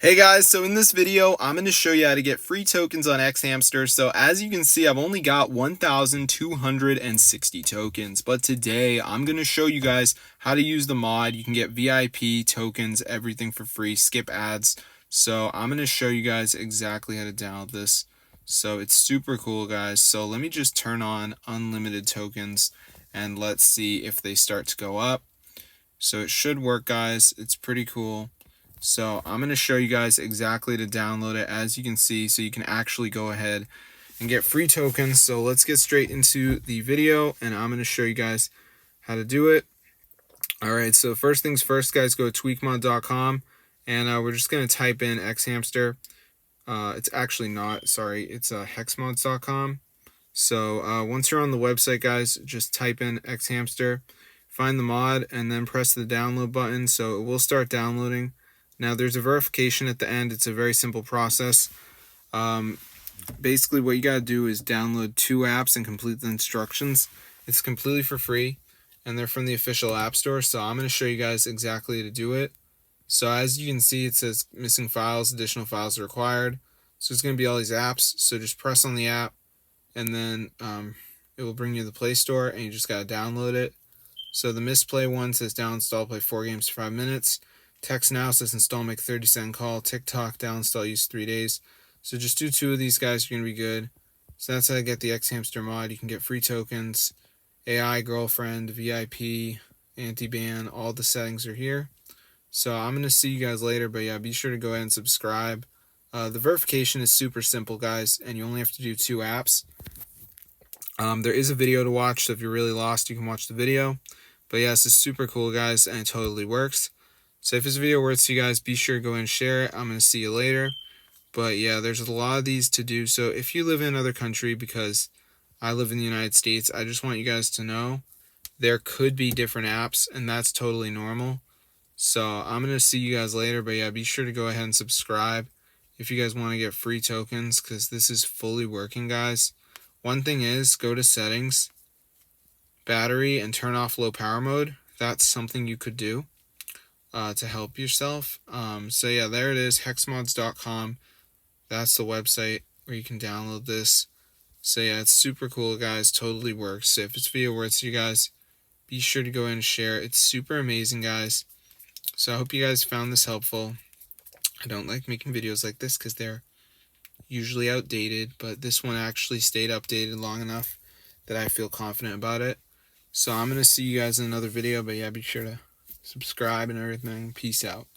Hey guys, so in this video, I'm going to show you how to get free tokens on xHamster. So as you can see, I've only got 1,260 tokens, but today I'm going to show you guys how to use the mod. You can get VIP tokens, everything for free, skip ads. So I'm going to show you guys exactly how to download this. So it's super cool, guys. So let me just turn on unlimited tokens and let's see if they start to go up. So it should work, guys. It's pretty cool. So I'm going to show you guys exactly to download it, as you can see, so you can actually go ahead and get free tokens. So let's get straight into the video, and I'm going to show you guys how to do it. Alright, so first things first, guys, go to tweakmod.com, and we're just going to type in xHamster. It's actually not, sorry, it's hexmods.com. So once you're on the website, guys, just type in xHamster, find the mod, and then press the download button. So it will start downloading. Now there's a verification at the end. It's a very simple process. Basically what you gotta do is download 2 apps and complete the instructions. It's completely for free and they're from the official app store. So I'm going to show you guys exactly how to do it. So as you can see, it says missing files, additional files are required. So it's going to be all these apps. So just press on the app and then it will bring you to the Play Store and you just got to download it. So the misplay one says down install, play 4 games for 5 minutes. Text Now says install, make 30-second call. TikTok, down install, use 3 days. So just do 2 of these, guys. You're going to be good. So that's how to get the xHamster mod. You can get free tokens, AI, girlfriend, VIP, anti-ban. All the settings are here. So I'm going to see you guys later. But yeah, be sure to go ahead and subscribe. The verification is super simple, guys. And you only have to do 2 apps. There is a video to watch. So if you're really lost, you can watch the video. But yeah, this is super cool, guys. And it totally works. So if this video works to you guys, be sure to go ahead and share it. I'm going to see you later. But yeah, there's a lot of these to do. So if you live in another country, because I live in the United States, I just want you guys to know there could be different apps, and that's totally normal. So I'm going to see you guys later. But yeah, be sure to go ahead and subscribe if you guys want to get free tokens, because this is fully working, guys. One thing is, go to settings, battery, and turn off low power mode. That's something you could do to help yourself. So yeah, there it is, hexmods.com. That's the website where you can download this. So yeah, it's super cool, guys. Totally works. So if this video works to you guys, be sure to go in and share. It's super amazing, guys. So I hope you guys found this helpful. I don't like making videos like this because they're usually outdated, but this one actually stayed updated long enough that I feel confident about it. So I'm going to see you guys in another video, but yeah, be sure to subscribe and everything. Peace out.